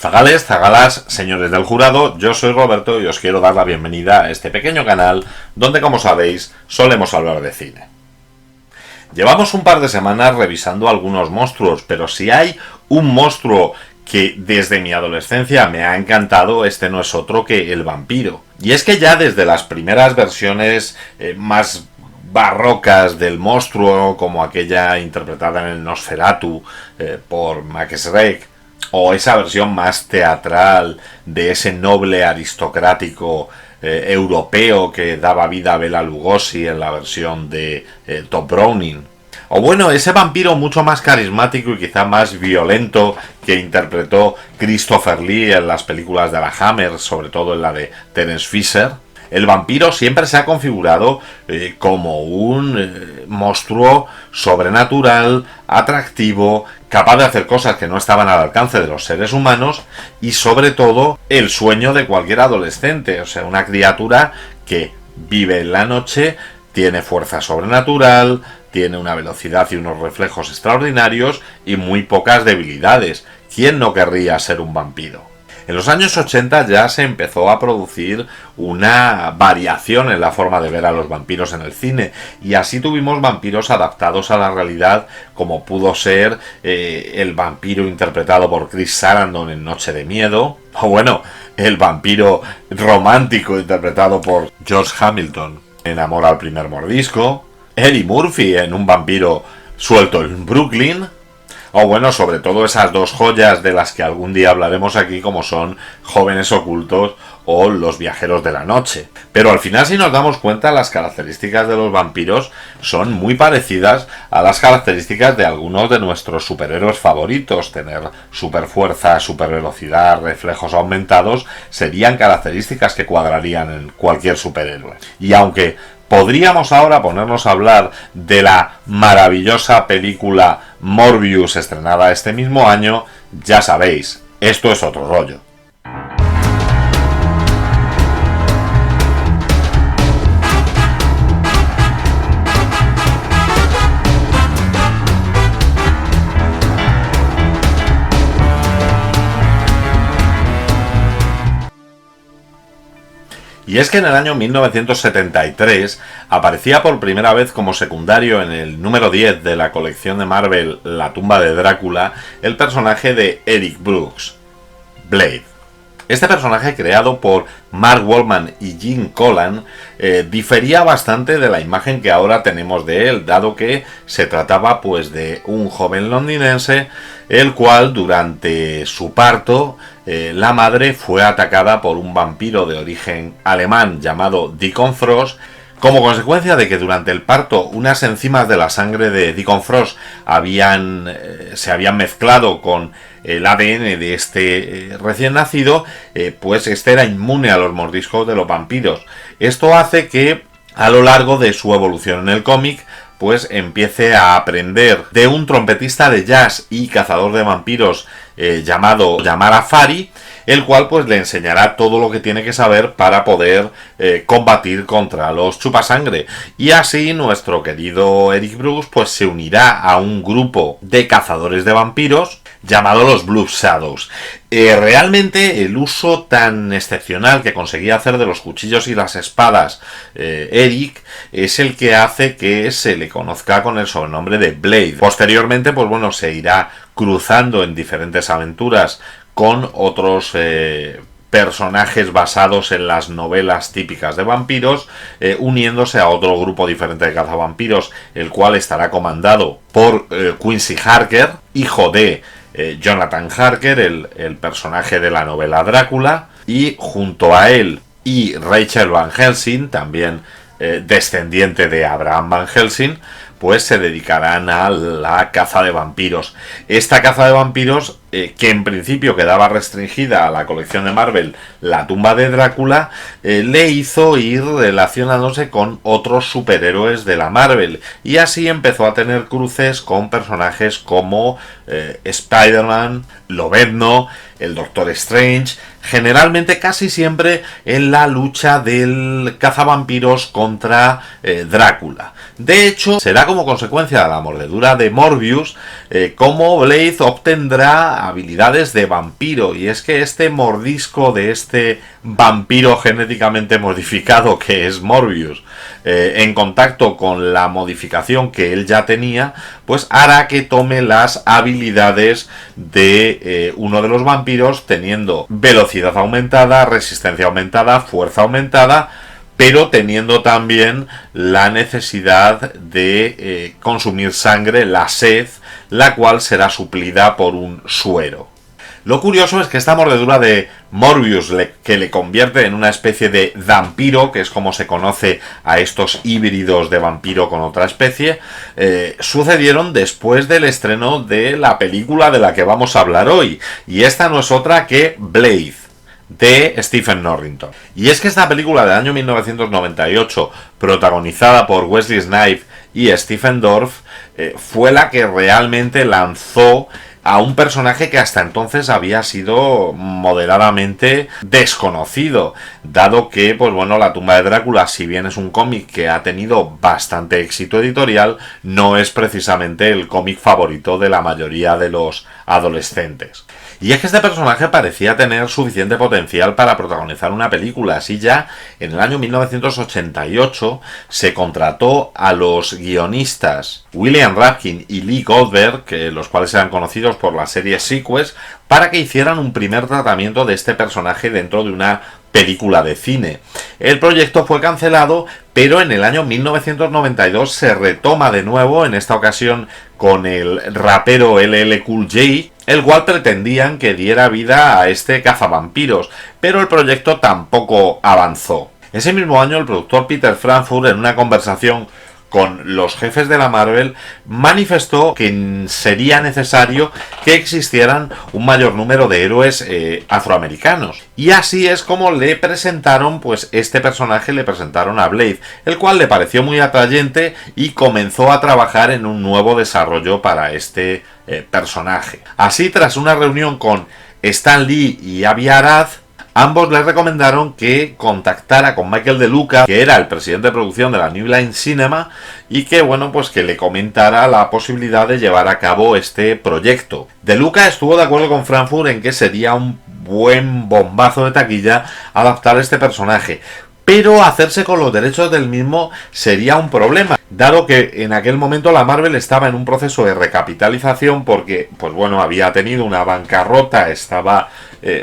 Zagales, zagalas, señores del jurado, yo soy Roberto y os quiero dar la bienvenida a este pequeño canal donde, como sabéis, solemos hablar de cine. Llevamos un par de semanas revisando algunos monstruos, pero si hay un monstruo que desde mi adolescencia me ha encantado, este no es otro que el vampiro. Y es que ya desde las primeras versiones más barrocas del monstruo, como aquella interpretada en el Nosferatu por Max Schreck, o esa versión más teatral de ese noble aristocrático europeo que daba vida a Bela Lugosi en la versión de Tod Browning. O bueno, ese vampiro mucho más carismático y quizá más violento que interpretó Christopher Lee en las películas de la Hammer, sobre todo en la de Terence Fisher. El vampiro siempre se ha configurado como un monstruo sobrenatural, atractivo, capaz de hacer cosas que no estaban al alcance de los seres humanos y sobre todo el sueño de cualquier adolescente, o sea, una criatura que vive en la noche, tiene fuerza sobrenatural, tiene una velocidad y unos reflejos extraordinarios y muy pocas debilidades. ¿Quién no querría ser un vampiro? En los años 80 ya se empezó a producir una variación en la forma de ver a los vampiros en el cine y así tuvimos vampiros adaptados a la realidad, como pudo ser el vampiro interpretado por Chris Sarandon en Noche de Miedo, o bueno, el vampiro romántico interpretado por George Hamilton en Amor al primer mordisco, Eddie Murphy en Un vampiro suelto en Brooklyn, o bueno, sobre todo esas dos joyas de las que algún día hablaremos aquí, como son Jóvenes ocultos o Los viajeros de la noche. Pero al final, si nos damos cuenta, las características de los vampiros son muy parecidas a las características de algunos de nuestros superhéroes favoritos. Tener superfuerza, supervelocidad, reflejos aumentados serían características que cuadrarían en cualquier superhéroe. Y aunque podríamos ahora ponernos a hablar de la maravillosa película Morbius estrenada este mismo año, ya sabéis, esto es otro rollo. Y es que en el año 1973 aparecía por primera vez como secundario en el número 10 de la colección de Marvel La tumba de Drácula el personaje de Eric Brooks, Blade. Este personaje, creado por Mark Waldman y Gene Colan, difería bastante de la imagen que ahora tenemos de él, dado que se trataba pues de un joven londinense el cual durante su parto la madre fue atacada por un vampiro de origen alemán llamado Deacon Frost, como consecuencia de que durante el parto unas enzimas de la sangre de Deacon Frost se habían mezclado con el ADN de este recién nacido, pues este era inmune a los mordiscos de los vampiros. Esto hace que a lo largo de su evolución en el cómic pues empiece a aprender de un trompetista de jazz y cazador de vampiros llamado Yamara Fari, el cual pues le enseñará todo lo que tiene que saber para poder combatir contra los chupasangre. Y así nuestro querido Eric Brooks pues se unirá a un grupo de cazadores de vampiros llamado los Blood Shadows. Realmente el uso tan excepcional que conseguía hacer de los cuchillos y las espadas Eric es el que hace que se le conozca con el sobrenombre de Blade. Posteriormente pues bueno, se irá cruzando en diferentes aventuras con otros personajes basados en las novelas típicas de vampiros, uniéndose a otro grupo diferente de cazavampiros, el cual estará comandado por Quincy Harker, hijo de Jonathan Harker, el personaje de la novela Drácula, y junto a él y Rachel Van Helsing, también descendiente de Abraham Van Helsing, pues se dedicarán a la caza de vampiros. Esta caza de vampiros, que en principio quedaba restringida a la colección de Marvel La tumba de Drácula, le hizo ir relacionándose con otros superhéroes de la Marvel, y así empezó a tener cruces con personajes como Spider-Man, Lobezno, el Doctor Strange, generalmente casi siempre en la lucha del cazavampiros contra Drácula. De hecho, será como consecuencia de la mordedura de Morbius como Blade obtendrá habilidades de vampiro, y es que este mordisco de este vampiro genéticamente modificado que es Morbius, en contacto con la modificación que él ya tenía, pues hará que tome las habilidades de uno de los vampiros, teniendo velocidad aumentada, resistencia aumentada, fuerza aumentada, pero teniendo también la necesidad de consumir sangre, la sed, la cual será suplida por un suero. Lo curioso es que esta mordedura de Morbius, que le convierte en una especie de vampiro, que es como se conoce a estos híbridos de vampiro con otra especie, sucedieron después del estreno de la película de la que vamos a hablar hoy, y esta no es otra que Blade, de Stephen Norrington. Y es que esta película del año 1998, protagonizada por Wesley Snipes y Stephen Dorff, fue la que realmente lanzó a un personaje que hasta entonces había sido moderadamente desconocido, dado que, pues bueno, La tumba de Drácula, si bien es un cómic que ha tenido bastante éxito editorial, no es precisamente el cómic favorito de la mayoría de los adolescentes. Y es que este personaje parecía tener suficiente potencial para protagonizar una película. Así ya, en el año 1988, se contrató a los guionistas William Rabkin y Lee Goldberg, los cuales eran conocidos por la serie Sequest, para que hicieran un primer tratamiento de este personaje dentro de una película de cine. El proyecto fue cancelado, pero en el año 1992 se retoma de nuevo, en esta ocasión con el rapero LL Cool J, el cual pretendían que diera vida a este cazavampiros, pero el proyecto tampoco avanzó. Ese mismo año, el productor Peter Frankfurt, en una conversación con los jefes de la Marvel, manifestó que sería necesario que existieran un mayor número de héroes afroamericanos. Y así es como le presentaron, pues este personaje le presentaron a Blade, el cual le pareció muy atrayente y comenzó a trabajar en un nuevo desarrollo para este personaje. Así, tras una reunión con Stan Lee y Avi Arad, ambos le recomendaron que contactara con Michael De Luca, que era el presidente de producción de la New Line Cinema, y que, bueno, pues que le comentara la posibilidad de llevar a cabo este proyecto. De Luca estuvo de acuerdo con Frankfurt en que sería un buen bombazo de taquilla adaptar este personaje, pero hacerse con los derechos del mismo sería un problema, dado que en aquel momento la Marvel estaba en un proceso de recapitalización porque, pues bueno, había tenido una bancarrota, estaba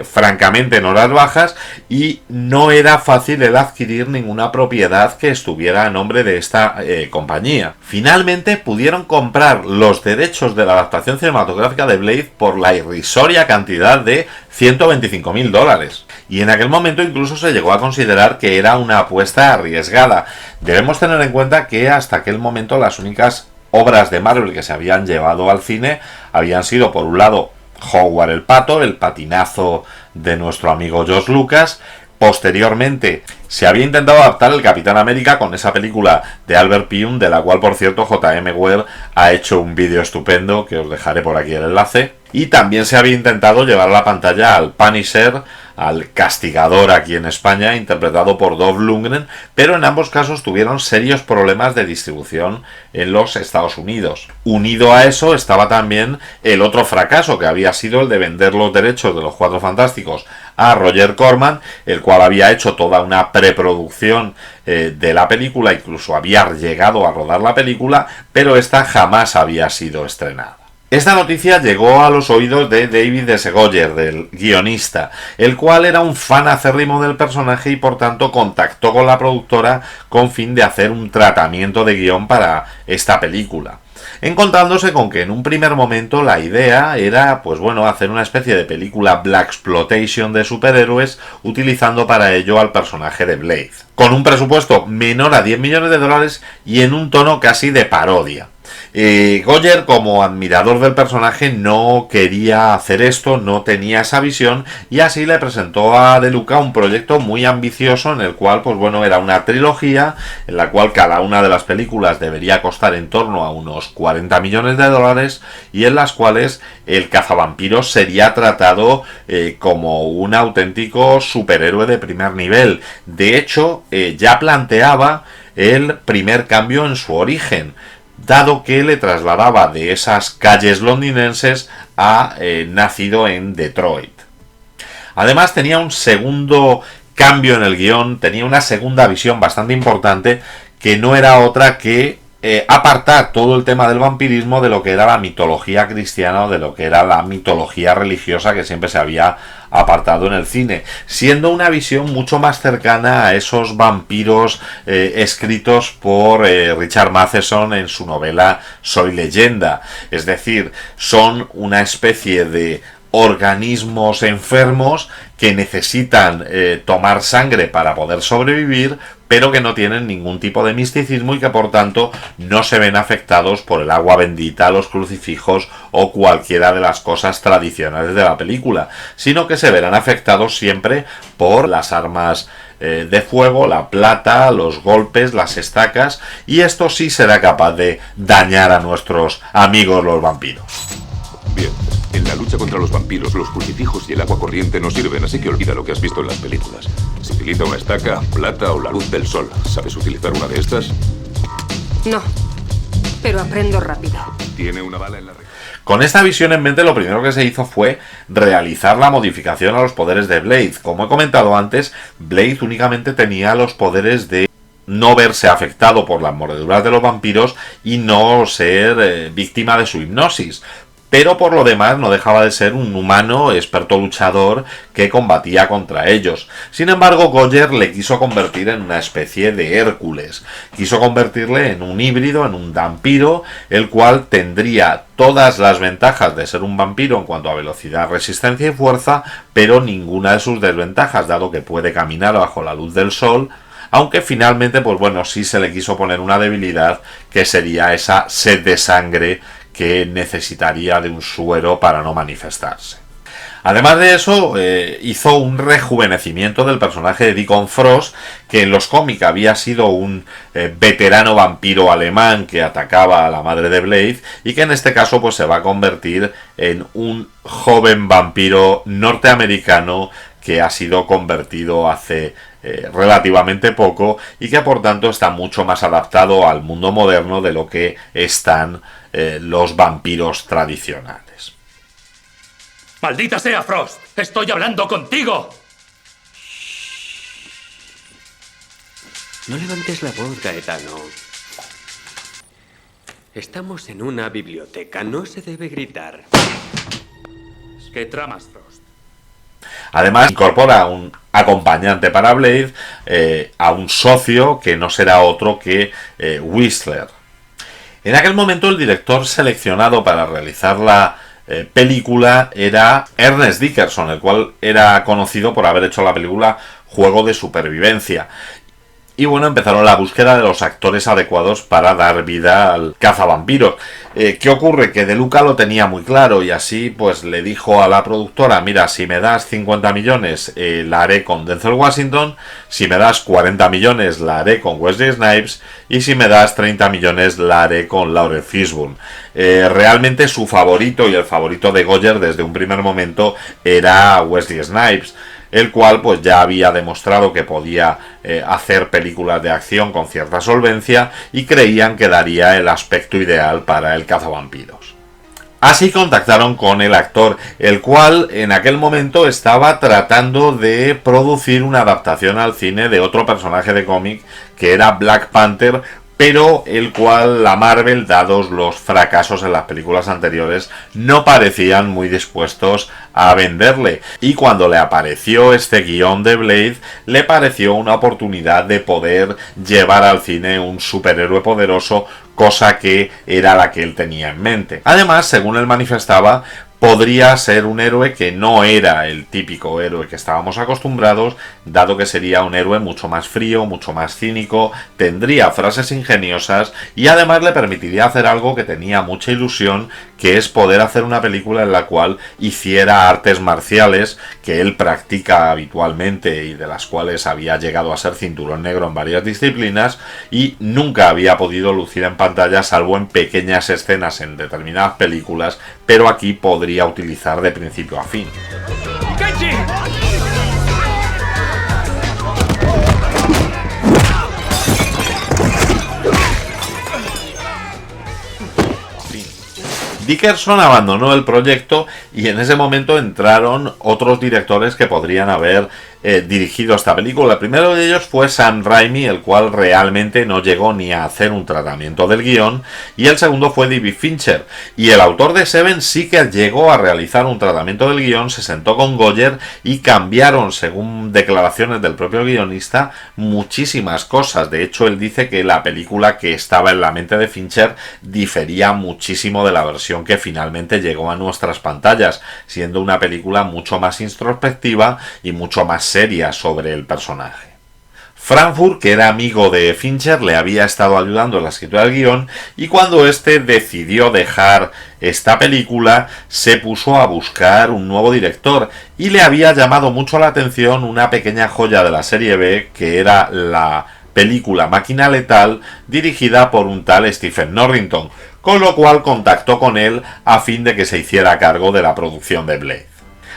francamente en horas bajas y no era fácil el adquirir ninguna propiedad que estuviera a nombre de esta compañía. Finalmente pudieron comprar los derechos de la adaptación cinematográfica de Blade por la irrisoria cantidad de $125.000. Y en aquel momento incluso se llegó a considerar que era una apuesta arriesgada. Debemos tener en cuenta que hasta aquel momento las únicas obras de Marvel que se habían llevado al cine habían sido, por un lado, Howard el Pato, el patinazo de nuestro amigo George Lucas. Posteriormente se había intentado adaptar el Capitán América con esa película de Albert Pyun, de la cual, por cierto, J.M. Webb ha hecho un vídeo estupendo que os dejaré por aquí el enlace. Y también se había intentado llevar a la pantalla al Punisher, al Castigador aquí en España, interpretado por Dolph Lundgren, pero en ambos casos tuvieron serios problemas de distribución en los Estados Unidos. Unido a eso estaba también el otro fracaso, que había sido el de vender los derechos de los Cuatro Fantásticos a Roger Corman, el cual había hecho toda una preproducción de la película, incluso había llegado a rodar la película, pero esta jamás había sido estrenada. Esta noticia llegó a los oídos de David S. Goyer, del guionista, el cual era un fan acérrimo del personaje y por tanto contactó con la productora con fin de hacer un tratamiento de guión para esta película, encontrándose con que en un primer momento la idea era, pues bueno, hacer una especie de película blaxploitation de superhéroes utilizando para ello al personaje de Blade, con un presupuesto menor a $10 millones y en un tono casi de parodia. Goyer, como admirador del personaje, no quería hacer esto, no tenía esa visión, y así le presentó a De Luca un proyecto muy ambicioso en el cual, pues bueno, era una trilogía en la cual cada una de las películas debería costar en torno a unos $40 millones y en las cuales el cazavampiros sería tratado como un auténtico superhéroe de primer nivel. De hecho, ya planteaba el primer cambio en su origen. dado que le trasladaba de esas calles londinenses a nacido en Detroit. Además tenía un segundo cambio en el guión, tenía una segunda visión bastante importante, que no era otra que apartar todo el tema del vampirismo de lo que era la mitología cristiana o de lo que era la mitología religiosa que siempre se había apartado en el cine, siendo una visión mucho más cercana a esos vampiros escritos por Richard Matheson en su novela Soy Leyenda. Es decir, son una especie de organismos enfermos que necesitan tomar sangre para poder sobrevivir, pero que no tienen ningún tipo de misticismo y que por tanto no se ven afectados por el agua bendita, los crucifijos o cualquiera de las cosas tradicionales de la película, sino que se verán afectados siempre por las armas de fuego, la plata, los golpes, las estacas, y esto sí será capaz de dañar a nuestros amigos los vampiros. Bien, en la lucha contra los vampiros, los crucifijos y el agua corriente no sirven, así que olvida lo que has visto en las películas. Se utiliza una estaca, plata o la luz del sol. ¿Sabes utilizar una de estas? No, pero aprendo rápido. Tiene una bala en la... Con esta visión en mente, lo primero que se hizo fue realizar la modificación a los poderes de Blade. Como he comentado antes, Blade únicamente tenía los poderes de no verse afectado por las mordeduras de los vampiros y no ser víctima de su hipnosis. Pero por lo demás no dejaba de ser un humano experto luchador que combatía contra ellos. Sin embargo, Goyer le quiso convertir en una especie de Hércules. Quiso convertirle en un híbrido, en un vampiro, el cual tendría todas las ventajas de ser un vampiro en cuanto a velocidad, resistencia y fuerza, pero ninguna de sus desventajas, dado que puede caminar bajo la luz del sol, aunque finalmente, pues bueno, sí se le quiso poner una debilidad, que sería esa sed de sangre que necesitaría de un suero para no manifestarse. Además de eso, hizo un rejuvenecimiento del personaje de Deacon Frost, que en los cómics había sido un veterano vampiro alemán que atacaba a la madre de Blade, y que en este caso pues se va a convertir en un joven vampiro norteamericano que ha sido convertido hace relativamente poco y que por tanto está mucho más adaptado al mundo moderno de lo que están los vampiros tradicionales. ¡Maldita sea, Frost! ¡Estoy hablando contigo! No levantes la voz, Gaetano. Estamos en una biblioteca, no se debe gritar. ¿Qué tramas, Frost? Además, incorpora un acompañante para Blade, a un socio que no será otro que Whistler. En aquel momento el director seleccionado para realizar la película era Ernest Dickerson, el cual era conocido por haber hecho la película Juego de Supervivencia. Y bueno, empezaron la búsqueda de los actores adecuados para dar vida al cazavampiros. ¿Qué ocurre? Que De Luca lo tenía muy claro y así pues le dijo a la productora: mira, si me das 50 millones la haré con Denzel Washington, si me das 40 millones la haré con Wesley Snipes y si me das 30 millones la haré con Laurence Fishburne. Realmente su favorito y el favorito de Goyer desde un primer momento era Wesley Snipes, el cual pues ya había demostrado que podía hacer películas de acción con cierta solvencia y creían que daría el aspecto ideal para el cazavampiros. Así contactaron con el actor, el cual en aquel momento estaba tratando de producir una adaptación al cine de otro personaje de cómic que era Black Panther, pero el cual la Marvel, dados los fracasos en las películas anteriores, no parecían muy dispuestos a venderle. Y cuando le apareció este guión de Blade, le pareció una oportunidad de poder llevar al cine un superhéroe poderoso, cosa que era la que él tenía en mente. Además, según él manifestaba, podría ser un héroe que no era el típico héroe que estábamos acostumbrados, dado que sería un héroe mucho más frío, mucho más cínico, tendría frases ingeniosas y además le permitiría hacer algo que tenía mucha ilusión, que es poder hacer una película en la cual hiciera artes marciales que él practica habitualmente y de las cuales había llegado a ser cinturón negro en varias disciplinas y nunca había podido lucir en pantalla salvo en pequeñas escenas en determinadas películas, pero aquí podría utilizar de principio a fin. ¡Kenji! Dickerson abandonó el proyecto y en ese momento entraron otros directores que podrían haber dirigido esta película. El primero de ellos fue Sam Raimi, el cual realmente no llegó ni a hacer un tratamiento del guión, y el segundo fue David Fincher, y el autor de Seven sí que llegó a realizar un tratamiento del guión, se sentó con Goyer y cambiaron, según declaraciones del propio guionista, muchísimas cosas. De hecho, él dice que la película que estaba en la mente de Fincher difería muchísimo de la versión que finalmente llegó a nuestras pantallas, siendo una película mucho más introspectiva y mucho más seria sobre el personaje. Frankfurt, que era amigo de Fincher, le había estado ayudando en la escritura del guión, y cuando éste decidió dejar esta película se puso a buscar un nuevo director, y le había llamado mucho la atención una pequeña joya de la serie B, que era la película Máquina Letal, dirigida por un tal Stephen Norrington, con lo cual contactó con él a fin de que se hiciera cargo de la producción de Blade.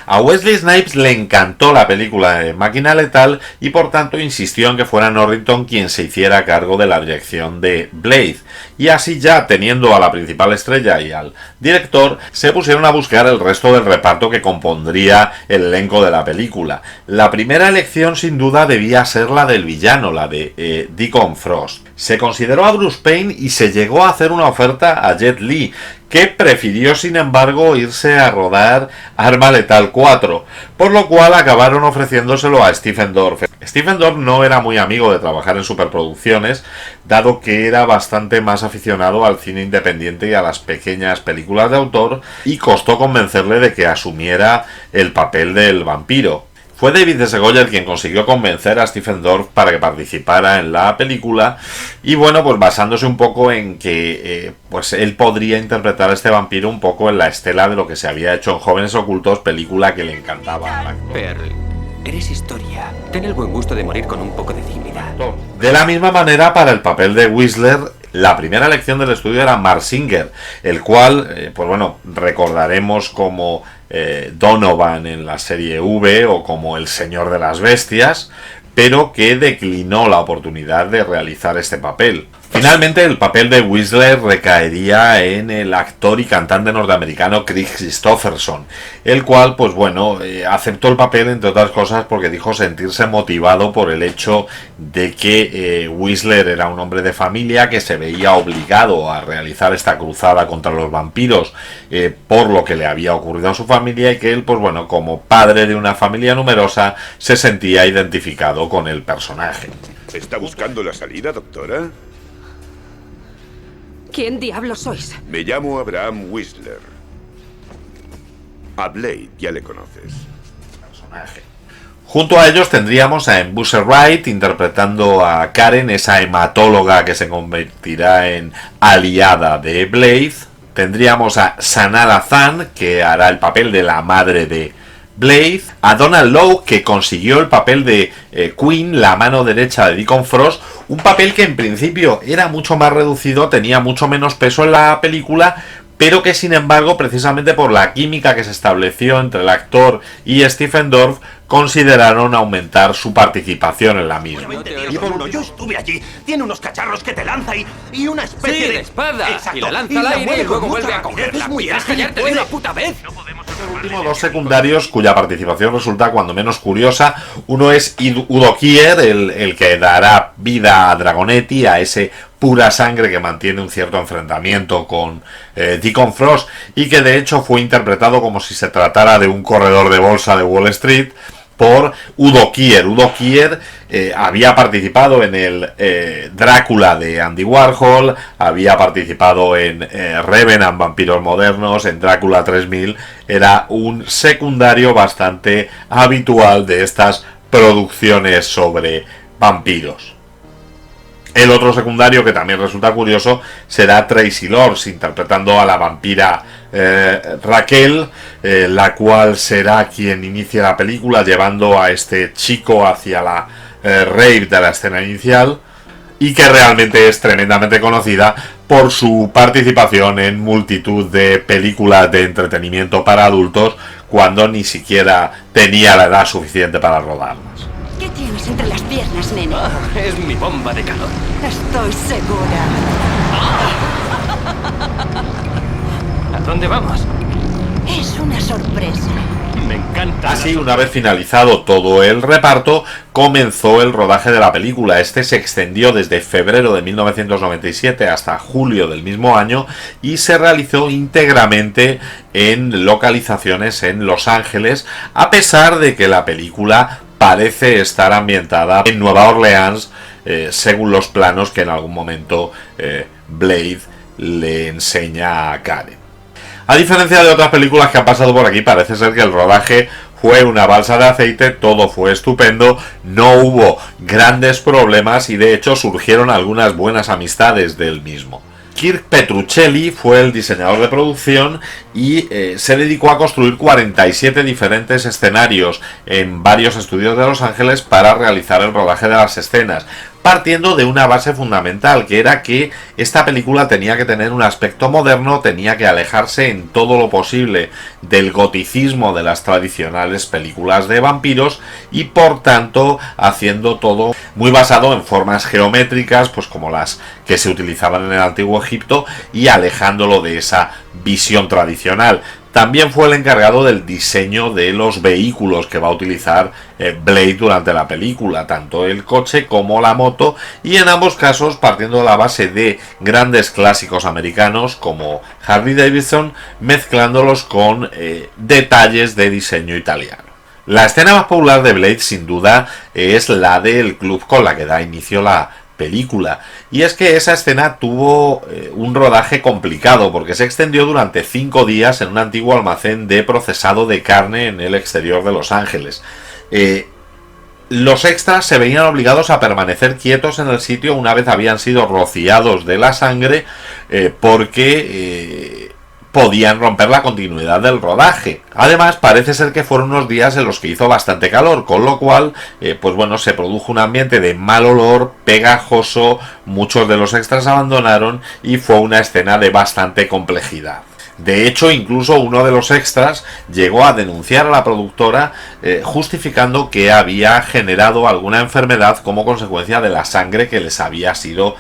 A Wesley Snipes le encantó la película de Máquina Letal y por tanto insistió en que fuera Norrington quien se hiciera cargo de la dirección de Blade, y así, ya teniendo a la principal estrella y al director, se pusieron a buscar el resto del reparto que compondría el elenco de la película. La primera elección sin duda debía ser la del villano, la de Deacon Frost. Se consideró a Bruce Payne y se llegó a hacer una oferta a Jet Li, que prefirió sin embargo irse a rodar Arma Letal 4, por lo cual acabaron ofreciéndoselo a Stephen Dorff. Stephen Dorff no era muy amigo de trabajar en superproducciones, dado que era bastante más aficionado al cine independiente y a las pequeñas películas de autor, y costó convencerle de que asumiera el papel del vampiro. Fue David S. Goyer quien consiguió convencer a Stephen Dorff para que participara en la película, y bueno, pues basándose un poco en que pues él podría interpretar a este vampiro un poco en la estela de lo que se había hecho en Jóvenes Ocultos, película que le encantaba al actor. Pearl, eres historia. Ten el buen gusto de morir con un poco de dignidad. De la misma manera, para el papel de Whistler, la primera elección del estudio era Mark Singer, el cual, pues bueno, recordaremos como Donovan en la serie V o como el Señor de las Bestias, pero que declinó la oportunidad de realizar este papel. Finalmente, el papel de Whistler recaería en el actor y cantante norteamericano Kris Kristofferson, el cual, pues bueno, aceptó el papel, entre otras cosas, porque dijo sentirse motivado por el hecho de que Whistler era un hombre de familia que se veía obligado a realizar esta cruzada contra los vampiros por lo que le había ocurrido a su familia, y que él, pues bueno, como padre de una familia numerosa, se sentía identificado con el personaje. ¿Está buscando la salida, doctora? ¿Quién diablos sois? Me llamo Abraham Whistler. A Blade ya le conoces. Junto a ellos tendríamos a Busser Wright interpretando a Karen, esa hematóloga que se convertirá en aliada de Blade. Tendríamos a Sanaa Khan, que hará el papel de la madre de Blade, a Donald Logue, que consiguió el papel de Queen, la mano derecha de Deacon Frost, un papel que en principio era mucho más reducido, tenía mucho menos peso en la película, pero que sin embargo, precisamente por la química que se estableció entre el actor y Stephen Dorff, consideraron aumentar su participación en la misma. Yo estuve allí. Tiene unos cacharros que te lanza y una especie de espada. Exacto. Y la lanza al aire y luego vuelve a cogerla. ¿Quieres callarte de una puta vez? Los últimos dos secundarios cuya participación resulta cuando menos curiosa. Uno es Udo Kier, el que dará vida a Dragonetti, a ese pura sangre que mantiene un cierto enfrentamiento con Deacon Frost, y que de hecho fue interpretado como si se tratara de un corredor de bolsa de Wall Street por Udo Kier. Udo Kier había participado en el Drácula de Andy Warhol, había participado en Revenant, Vampiros Modernos, en Drácula 3000, era un secundario bastante habitual de estas producciones sobre vampiros. El otro secundario que también resulta curioso será Tracy Lords, interpretando a la vampira Raquel, la cual será quien inicia la película llevando a este chico hacia la rave de la escena inicial, y que realmente es tremendamente conocida por su participación en multitud de películas de entretenimiento para adultos cuando ni siquiera tenía la edad suficiente para rodarlas. ¿Qué tienes entre las piernas, nene? Es mi bomba de calor. Estoy segura. ¿A dónde vamos? Es una sorpresa. Me encanta. Así, una vez finalizado todo el reparto, comenzó el rodaje de la película. Este se extendió desde febrero de 1997 hasta julio del mismo año y se realizó íntegramente en localizaciones en Los Ángeles, a pesar de que la película parece estar ambientada en Nueva Orleans, según los planos que en algún momento Blade le enseña a Karen. A diferencia de otras películas que han pasado por aquí, parece ser que el rodaje fue una balsa de aceite, todo fue estupendo, no hubo grandes problemas y de hecho surgieron algunas buenas amistades del mismo. Kirk Petruccelli fue el diseñador de producción y se dedicó a construir 47 diferentes escenarios en varios estudios de Los Ángeles para realizar el rodaje de las escenas, partiendo de una base fundamental, que era que esta película tenía que tener un aspecto moderno, tenía que alejarse en todo lo posible del goticismo de las tradicionales películas de vampiros y por tanto haciendo todo muy basado en formas geométricas, pues como las que se utilizaban en el antiguo Egipto, y alejándolo de esa visión tradicional. También fue el encargado del diseño de los vehículos que va a utilizar Blade durante la película, tanto el coche como la moto, y en ambos casos partiendo de la base de grandes clásicos americanos como Harley Davidson, mezclándolos con detalles de diseño italiano. La escena más popular de Blade sin duda es la del club con la que da inicio la película, y es que esa escena tuvo un rodaje complicado porque se extendió durante 5 días en un antiguo almacén de procesado de carne en el exterior de Los Ángeles. Los extras se veían obligados a permanecer quietos en el sitio una vez habían sido rociados de la sangre porque podían romper la continuidad del rodaje. Además, parece ser que fueron unos días en los que hizo bastante calor, con lo cual, pues bueno, se produjo un ambiente de mal olor, pegajoso, muchos de los extras abandonaron y fue una escena de bastante complejidad. De hecho, incluso uno de los extras llegó a denunciar a la productora justificando que había generado alguna enfermedad como consecuencia de la sangre que les había sido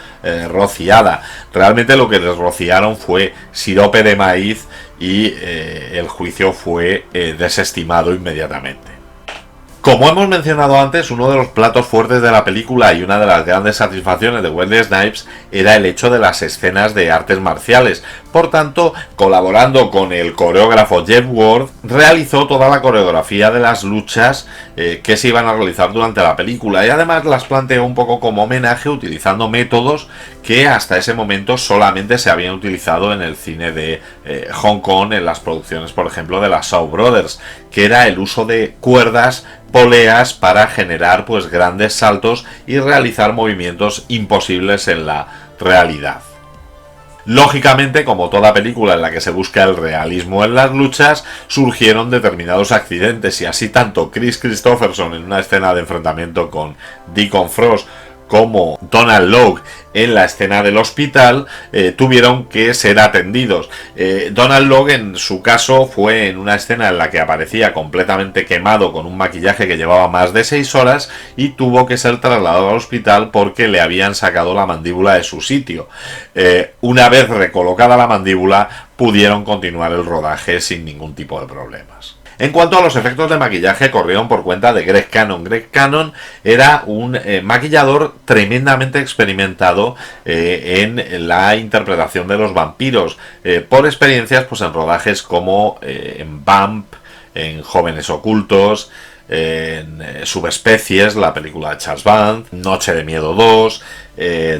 rociada. Realmente lo que les rociaron fue sirope de maíz y el juicio fue desestimado inmediatamente. Como hemos mencionado antes, uno de los platos fuertes de la película y una de las grandes satisfacciones de Wesley Snipes era el hecho de las escenas de artes marciales. Por tanto, colaborando con el coreógrafo Jeff Ward, realizó toda la coreografía de las luchas que se iban a realizar durante la película y además las planteó un poco como homenaje utilizando métodos que hasta ese momento solamente se habían utilizado en el cine de Hong Kong, en las producciones, por ejemplo, de las Shaw Brothers, que era el uso de cuerdas, poleas para generar pues grandes saltos y realizar movimientos imposibles en la realidad. Lógicamente, como toda película en la que se busca el realismo en las luchas, surgieron determinados accidentes y así tanto Chris Christopherson en una escena de enfrentamiento con Deacon Frost como Donald Logue en la escena del hospital tuvieron que ser atendidos. Donald Logue en su caso fue en una escena en la que aparecía completamente quemado con un maquillaje que llevaba más de 6 horas y tuvo que ser trasladado al hospital porque le habían sacado la mandíbula de su sitio. Una vez recolocada la mandíbula pudieron continuar el rodaje sin ningún tipo de problemas. En cuanto a los efectos de maquillaje, corrieron por cuenta de Greg Cannon. Greg Cannon era un maquillador tremendamente experimentado en la interpretación de los vampiros, por experiencias pues en rodajes como en Vamp, en Jóvenes Ocultos, en Subespecies, la película de Charles Band, Noche de Miedo 2,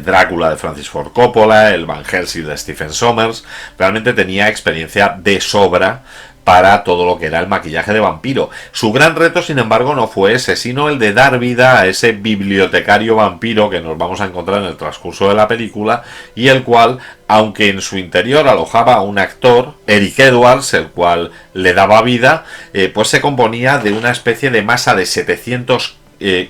Drácula de Francis Ford Coppola, el Van Helsing de Stephen Sommers. Realmente tenía experiencia de sobra para todo lo que era el maquillaje de vampiro. Su gran reto, sin embargo, no fue ese, sino el de dar vida a ese bibliotecario vampiro que nos vamos a encontrar en el transcurso de la película y el cual, aunque en su interior alojaba a un actor, Eric Edwards, el cual le daba vida, pues se componía de una especie de masa de 700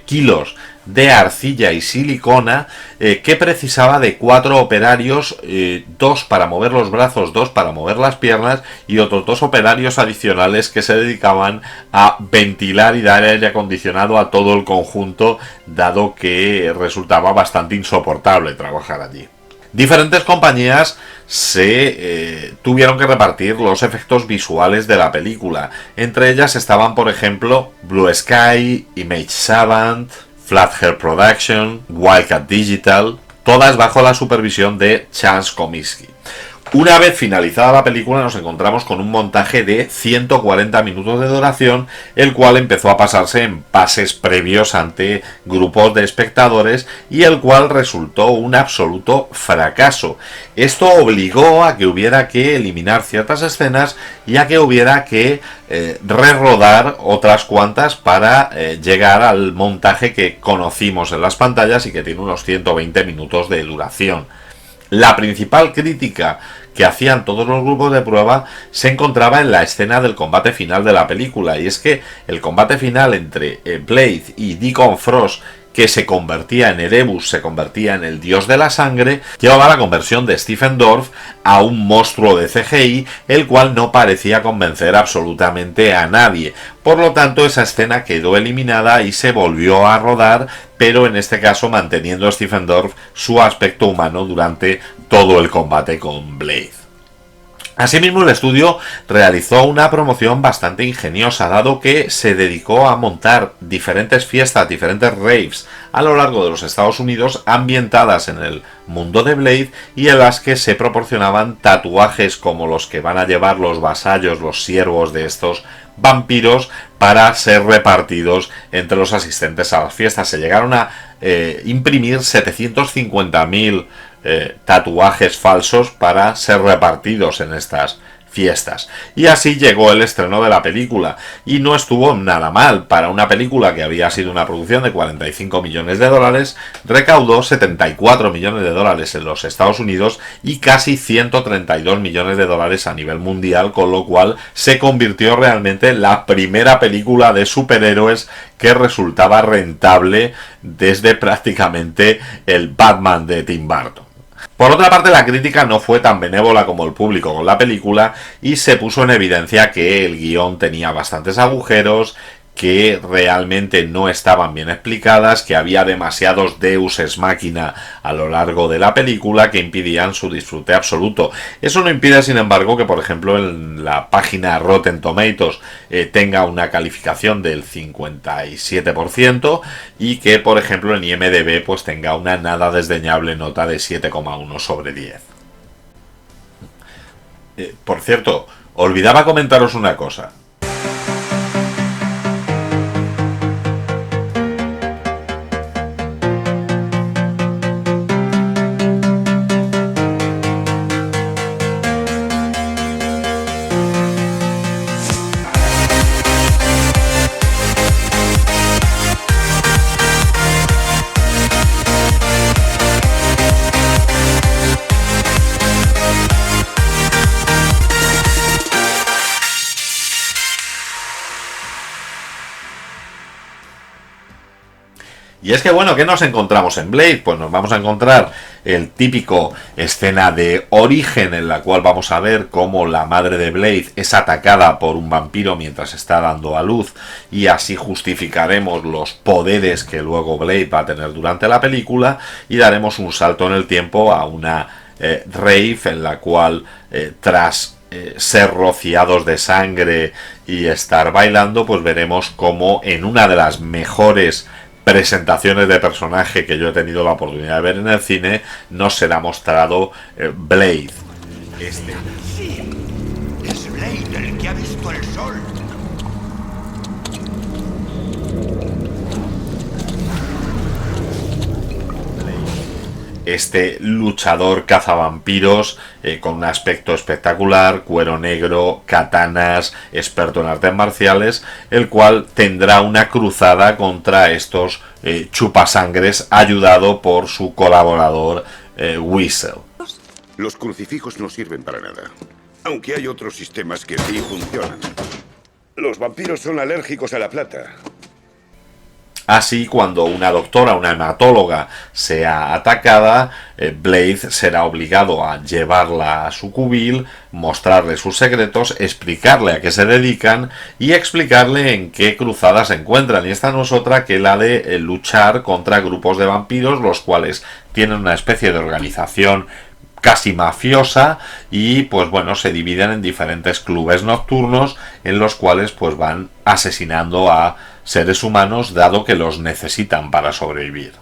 kilos de arcilla y silicona que precisaba de 4 operarios, 2 para mover los brazos, 2 para mover las piernas y otros 2 operarios adicionales que se dedicaban a ventilar y dar aire acondicionado a todo el conjunto, dado que resultaba bastante insoportable trabajar allí. Diferentes compañías se tuvieron que repartir los efectos visuales de la película. Entre ellas estaban, por ejemplo, Blue Sky, Image Savant, Flathead Production, Wildcat Digital, todas bajo la supervisión de Chance Comiskey. Una vez finalizada la película nos encontramos con un montaje de 140 minutos de duración, el cual empezó a pasarse en pases previos ante grupos de espectadores y el cual resultó un absoluto fracaso. Esto obligó a que hubiera que eliminar ciertas escenas y a que hubiera que rerodar otras cuantas para llegar al montaje que conocimos en las pantallas y que tiene unos 120 minutos de duración. La principal crítica que hacían todos los grupos de prueba se encontraba en la escena del combate final de la película, y es que el combate final entre Blade y Deacon Frost, que se convertía en Erebus, se convertía en el dios de la sangre, llevaba la conversión de Stephen Dorff a un monstruo de CGI, el cual no parecía convencer absolutamente a nadie. Por lo tanto, esa escena quedó eliminada y se volvió a rodar, pero en este caso manteniendo a Stephen Dorff su aspecto humano durante todo el combate con Blade. Asimismo, el estudio realizó una promoción bastante ingeniosa, dado que se dedicó a montar diferentes fiestas, diferentes raves a lo largo de los Estados Unidos, ambientadas en el mundo de Blade y en las que se proporcionaban tatuajes como los que van a llevar los vasallos, los siervos de estos vampiros, para ser repartidos entre los asistentes a las fiestas. Se llegaron a imprimir 750.000 tatuajes falsos para ser repartidos en estas fiestas. Y así llegó el estreno de la película, y no estuvo nada mal. Para una película que había sido una producción de 45 millones de dólares, recaudó 74 millones de dólares en los Estados Unidos y casi 132 millones de dólares a nivel mundial, con lo cual se convirtió realmente en la primera película de superhéroes que resultaba rentable desde prácticamente el Batman de Tim Burton. Por otra parte, la crítica no fue tan benévola como el público con la película y se puso en evidencia que el guión tenía bastantes agujeros, que realmente no estaban bien explicadas, que había demasiados deus ex machina a lo largo de la película que impidían su disfrute absoluto. Eso no impide, sin embargo, que por ejemplo en la página Rotten Tomatoes tenga una calificación del 57% y que por ejemplo en IMDb pues tenga una nada desdeñable nota de 7,1 sobre 10. Por cierto, olvidaba comentaros una cosa. Y es que bueno, ¿qué nos encontramos en Blade? Pues nos vamos a encontrar el típico escena de origen en la cual vamos a ver cómo la madre de Blade es atacada por un vampiro mientras está dando a luz, y así justificaremos los poderes que luego Blade va a tener durante la película, y daremos un salto en el tiempo a una rave en la cual tras ser rociados de sangre y estar bailando, pues veremos cómo en una de las mejores presentaciones de personaje que yo he tenido la oportunidad de ver en el cine, nos será mostrado Blade. Sí, es Blade el que ha visto el sol. Este luchador cazavampiros con un aspecto espectacular, cuero negro, katanas, experto en artes marciales, el cual tendrá una cruzada contra estos chupasangres, ayudado por su colaborador Whistle. Los crucifijos no sirven para nada, aunque hay otros sistemas que sí funcionan. Los vampiros son alérgicos a la plata. Así, cuando una doctora, una hematóloga, sea atacada, Blade será obligado a llevarla a su cubil, mostrarle sus secretos, explicarle a qué se dedican y explicarle en qué cruzada se encuentran. Y esta no es otra que la de luchar contra grupos de vampiros, los cuales tienen una especie de organización casi mafiosa y pues bueno, se dividen en diferentes clubes nocturnos en los cuales pues van asesinando a seres humanos dado que los necesitan para sobrevivir.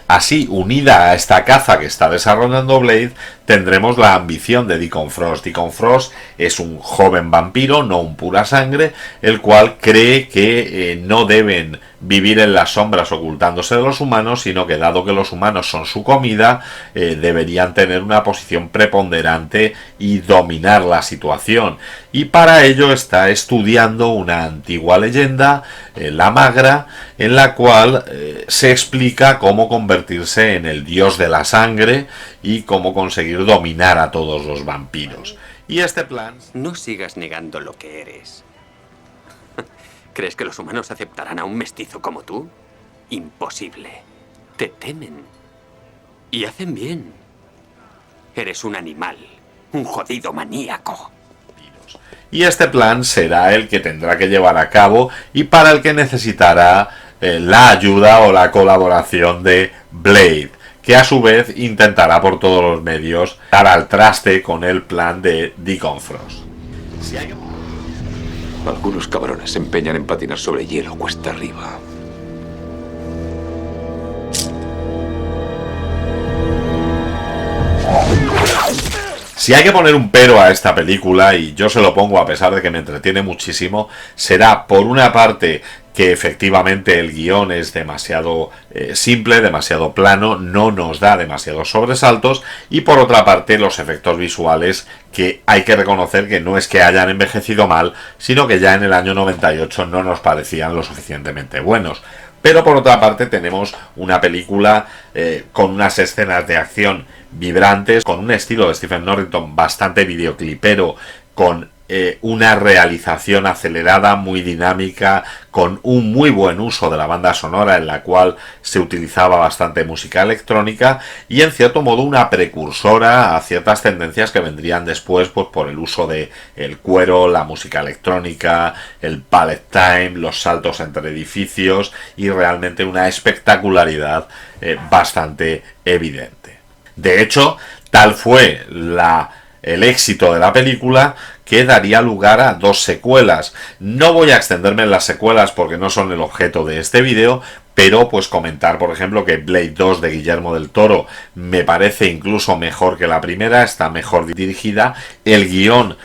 Así, unida a esta caza que está desarrollando Blade, tendremos la ambición de Deacon Frost. Deacon Frost es un joven vampiro, no un pura sangre, el cual cree que no deben vivir en las sombras ocultándose de los humanos, sino que dado que los humanos son su comida, deberían tener una posición preponderante y dominar la situación. Y para ello está estudiando una antigua leyenda, la Magra, en la cual se explica cómo convertirse en el dios de la sangre y cómo conseguir dominar a todos los vampiros. Y este plan... No sigas negando lo que eres. ¿Crees que los humanos aceptarán a un mestizo como tú? Imposible. Te temen. Y hacen bien. Eres un animal. Un jodido maníaco. Y este plan será el que tendrá que llevar a cabo y para el que necesitará la ayuda o la colaboración de Blade, que a su vez intentará por todos los medios dar al traste con el plan de Deacon Frost. Algunos cabrones se empeñan en patinar sobre hielo cuesta arriba. Si hay que poner un pero a esta película, y yo se lo pongo a pesar de que me entretiene muchísimo, será por una parte que efectivamente el guión es demasiado simple, demasiado plano, no nos da demasiados sobresaltos, y por otra parte los efectos visuales, que hay que reconocer que no es que hayan envejecido mal, sino que ya en el año 98 no nos parecían lo suficientemente buenos. Pero por otra parte tenemos una película con unas escenas de acción vibrantes, con un estilo de Stephen Norrington bastante videoclipero, con una realización acelerada, muy dinámica, con un muy buen uso de la banda sonora en la cual se utilizaba bastante música electrónica y en cierto modo una precursora a ciertas tendencias que vendrían después pues por el uso de el cuero, la música electrónica, el bullet time, los saltos entre edificios y realmente una espectacularidad bastante evidente. De hecho, tal fue el éxito de la película que daría lugar a 2 secuelas. No voy a extenderme en las secuelas porque no son el objeto de este vídeo, pero pues comentar por ejemplo que Blade 2 de Guillermo del Toro me parece incluso mejor que la primera, está mejor dirigida, el guión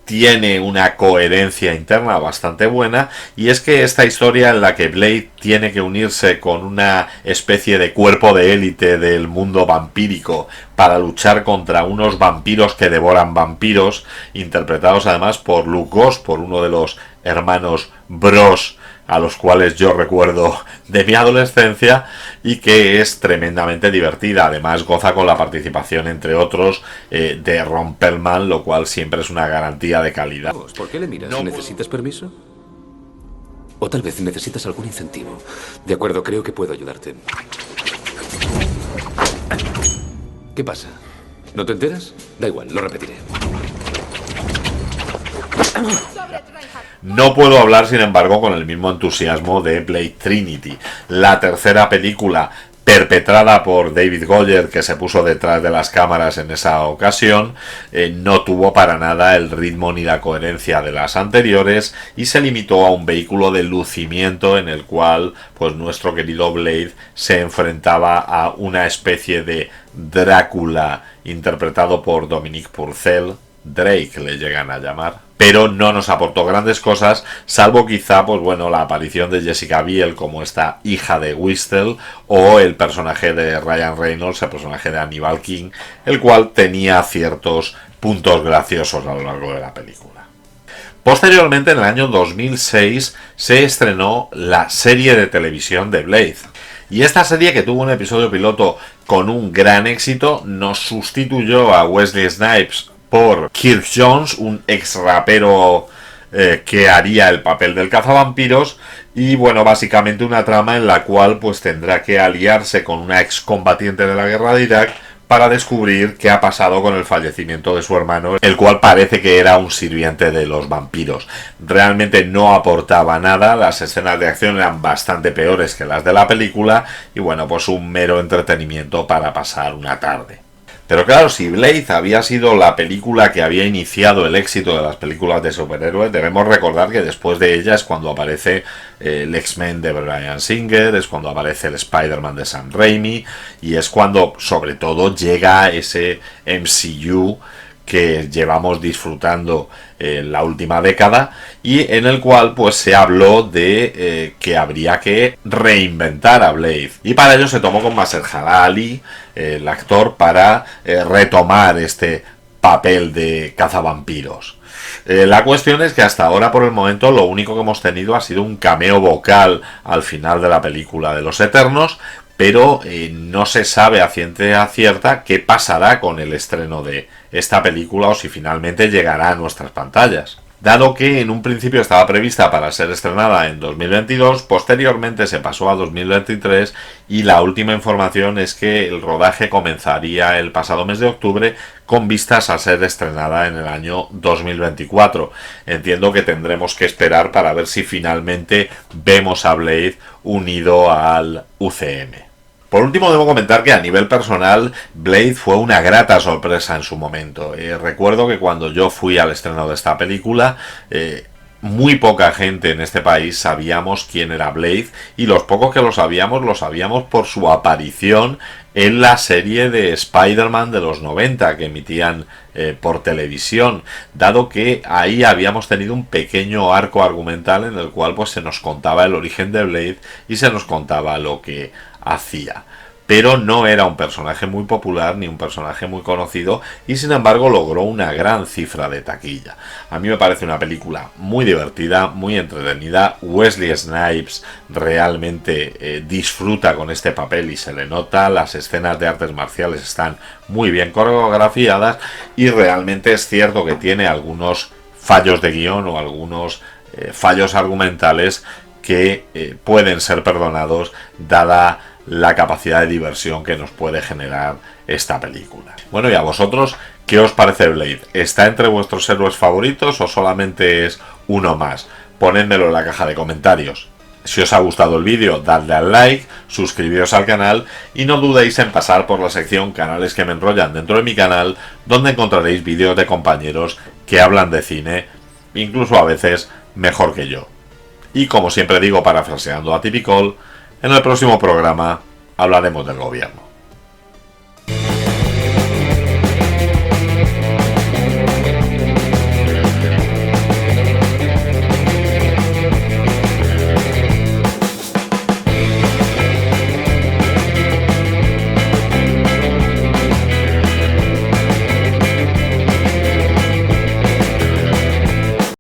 tiene una coherencia interna bastante buena, y es que esta historia en la que Blade tiene que unirse con una especie de cuerpo de élite del mundo vampírico para luchar contra unos vampiros que devoran vampiros, interpretados además por Luke Goss, por uno de los hermanos Bros a los cuales yo recuerdo de mi adolescencia, y que es tremendamente divertida. Además goza con la participación, entre otros, de Ron Perlman, lo cual siempre es una garantía de calidad. ¿Por qué le miras? ¿Necesitas permiso? O tal vez necesitas algún incentivo. De acuerdo, creo que puedo ayudarte. ¿Qué pasa? ¿No te enteras? Da igual, lo repetiré. No puedo hablar, sin embargo, con el mismo entusiasmo de Blade Trinity, la tercera película perpetrada por David Goyer, que se puso detrás de las cámaras en esa ocasión. No tuvo para nada el ritmo ni la coherencia de las anteriores y se limitó a un vehículo de lucimiento en el cual pues nuestro querido Blade se enfrentaba a una especie de Drácula interpretado por Dominique Purcell. Drake le llegan a llamar, pero no nos aportó grandes cosas, salvo quizá pues bueno, la aparición de Jessica Biel como esta hija de Whistle, o el personaje de Ryan Reynolds, el personaje de Hannibal King, el cual tenía ciertos puntos graciosos a lo largo de la película. Posteriormente, en el año 2006, se estrenó la serie de televisión de Blade. Y esta serie, que tuvo un episodio piloto con un gran éxito, nos sustituyó a Wesley Snipes por Kirk Jones, un ex rapero que haría el papel del cazavampiros, y bueno, básicamente una trama en la cual pues tendrá que aliarse con una excombatiente de la guerra de Irak para descubrir qué ha pasado con el fallecimiento de su hermano, el cual parece que era un sirviente de los vampiros. Realmente no aportaba nada, las escenas de acción eran bastante peores que las de la película, y bueno, pues un mero entretenimiento para pasar una tarde. Pero claro, si Blade había sido la película que había iniciado el éxito de las películas de superhéroes, debemos recordar que después de ella es cuando aparece el X-Men de Bryan Singer, es cuando aparece el Spider-Man de Sam Raimi, y es cuando sobre todo llega ese MCU que llevamos disfrutando en la última década, y en el cual pues se habló de que habría que reinventar a Blade, y para ello se tomó con Mahershala Ali, el actor, para retomar este papel de cazavampiros. La cuestión es que hasta ahora, por el momento, lo único que hemos tenido ha sido un cameo vocal al final de la película de los Eternos, pero no se sabe a ciencia cierta qué pasará con el estreno de esta película o si finalmente llegará a nuestras pantallas. Dado que en un principio estaba prevista para ser estrenada en 2022, posteriormente se pasó a 2023, y la última información es que el rodaje comenzaría el pasado mes de octubre con vistas a ser estrenada en el año 2024. Entiendo que tendremos que esperar para ver si finalmente vemos a Blade unido al UCM. Por último, debo comentar que a nivel personal Blade fue una grata sorpresa en su momento. Recuerdo que cuando yo fui al estreno de esta película, muy poca gente en este país sabíamos quién era Blade, y los pocos que lo sabíamos por su aparición en la serie de Spider-Man de los 90 que emitían por televisión, dado que ahí habíamos tenido un pequeño arco argumental en el cual pues se nos contaba el origen de Blade y se nos contaba lo que hacía. Pero no era un personaje muy popular ni un personaje muy conocido, y sin embargo logró una gran cifra de taquilla. A mí me parece una película muy divertida, muy entretenida. Wesley Snipes realmente disfruta con este papel y se le nota. Las escenas de artes marciales están muy bien coreografiadas, y realmente es cierto que tiene algunos fallos de guión o algunos fallos argumentales que pueden ser perdonados dada la capacidad de diversión que nos puede generar esta película. Bueno, y a vosotros, ¿qué os parece Blade? ¿Está entre vuestros héroes favoritos o solamente es uno más? Ponedmelo en la caja de comentarios. Si os ha gustado el vídeo, dadle al like, suscribiros al canal y no dudéis en pasar por la sección Canales que me enrollan dentro de mi canal, donde encontraréis vídeos de compañeros que hablan de cine, incluso a veces mejor que yo. Y como siempre digo, parafraseando a Typical, en el próximo programa hablaremos del gobierno.